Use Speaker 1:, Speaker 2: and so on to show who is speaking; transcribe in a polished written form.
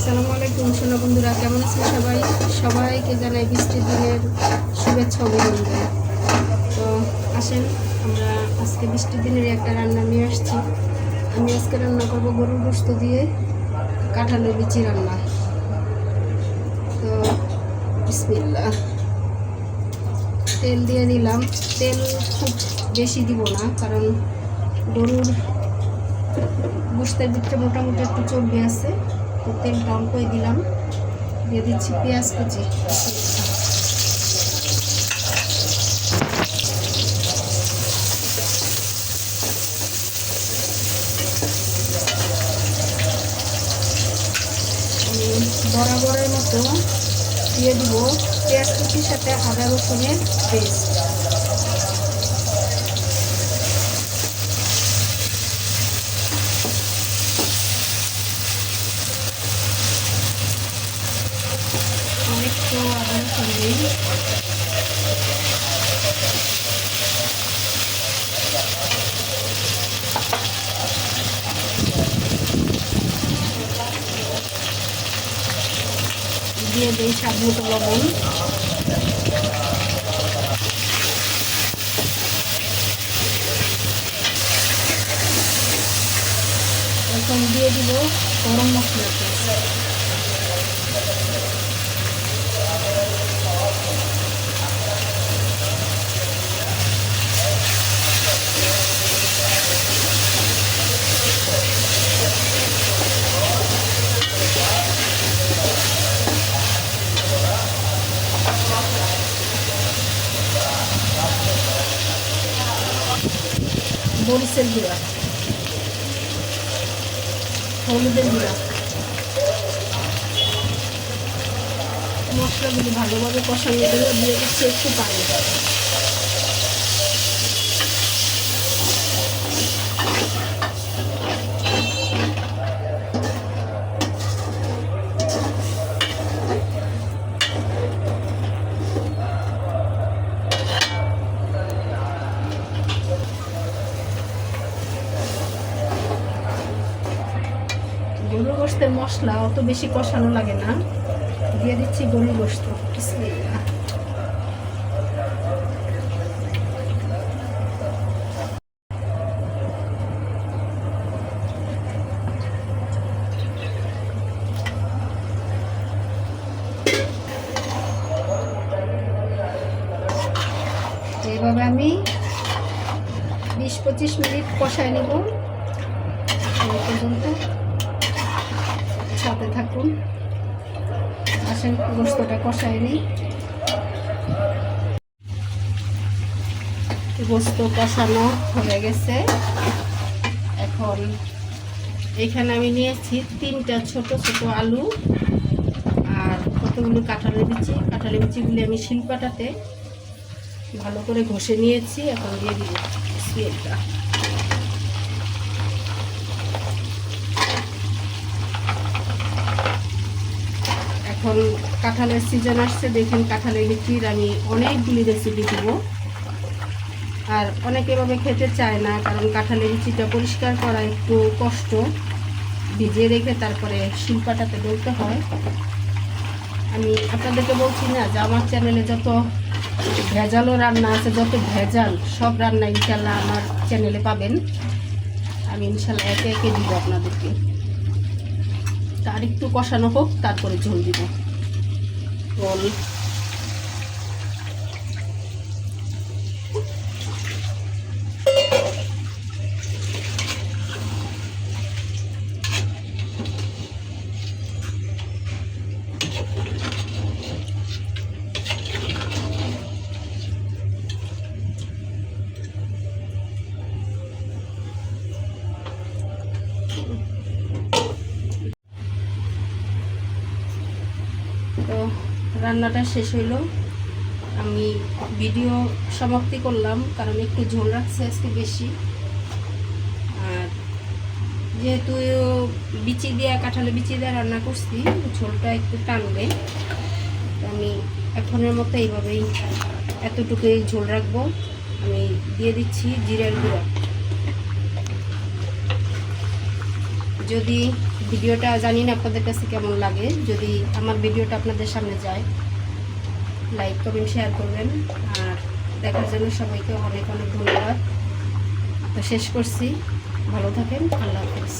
Speaker 1: আসসালামু আলাইকুম সোনা বন্ধুরা, কেমন আছেন সবাই? সবাইকে জানাই বৃষ্টির দিনের শুভেচ্ছা অভিনন্দন। তো আসেন, আমরা আজকে বৃষ্টির দিনের একটা রান্না নিয়ে আসছি। আমি আজকে রান্না করব গরুর গোশত দিয়ে কাঁঠালের বিচি রান্না। তো বিসমিল্লাহ, তেল দিয়ে নিলাম। তেল খুব বেশি দিব না, কারণ গরুর গোশতের ভিতরে মোটামুটি একটু চর্বি আছে। তো তেলটা অল্পই দিলাম, দিয়ে দিচ্ছি পেঁয়াজ কুচি। বরাবরের মতো দিয়ে দিব পেঁয়াজ কুচির সাথে আদা রসুনের পেস্ট। একটু আদা রসুন দিই, দিয়ে দিই স্বাদ মতো লবণ। এখন দিয়ে দিব গরম মশলা পেস্ট। মরিচের গুঁড়া, হলুদের গুঁড়া, মশলাগুলি ভালোভাবে কষানোর জন্য দিয়ে দিচ্ছি একটু পানি। গরুর গোশতের মশলা অত বেশি কষানো লাগে না। দিয়ে দিচ্ছি গরুর গোশত। বিসমিল্লাহ। এইভাবে আমি 20-25 মিনিট কষায় নেব। এই পর্যন্ত সাথে থাকুন। আসেন, গোশতটা কষায় নিই। গোশত কষানো হয়ে গেছে। এখন এখানে আমি নিয়েছি 3টা ছোট ছোট আলু আর কতগুলো কাঁঠালের বিচি। কাঁঠালের বিচিগুলি আমি শিলপাটাতে ভালো করে ঘষে নিয়েছি। এখন দিয়ে দিব বিসমিল্লাহ। এখন কাঁঠালের সিজন আসছে, দেখেন কাঁঠালের বিচির আমি অনেকগুলি রেসিপি দিব। আর অনেকে এভাবে খেতে চায় না, কারণ কাঁঠালের বিচিটা পরিষ্কার করা একটু কষ্ট। ভিজিয়ে রেখে তারপরে শিলপাটাতে ডলতে হয়। আমি আপনাদেরকে বলছি না যে আমার চ্যানেলে যত ভেজালও রান্না আছে, যত ভেজাল সব রান্না ইনশাল্লাহ আমার চ্যানেলে পাবেন। আমি ইনশাল্লাহ একে একে দিব আপনাদেরকে। আর একটু কষানো হোক, তারপরে ঝোল দিব। ঝোল তো রান্নাটা শেষ হইল। আমি ভিডিও সমাপ্তি করলাম, কারণ একটু ঝোল রাখছে আজকে বেশি। আর যেহেতু বিচি দিয়ে কাঁঠালে বিচি দিয়ে রান্না করছি, ঝোলটা একটু টানবে। আমি এখনের মতো এইভাবেই এতটুকুই ঝোল রাখবো। আমি দিয়ে দিচ্ছি জিরার গুঁড়া। যদি ভিডিওটা জানি না আপনাদের কাছে কেমন লাগে। যদি আমার ভিডিওটা আপনাদের সামনে যায়, লাইক কমেন্ট শেয়ার করবেন। আর দেখার জন্য সবাইকে অনেক অনেক ধন্যবাদ। তো শেষ করছি, ভালো থাকেন, আল্লাহ হাফেজ।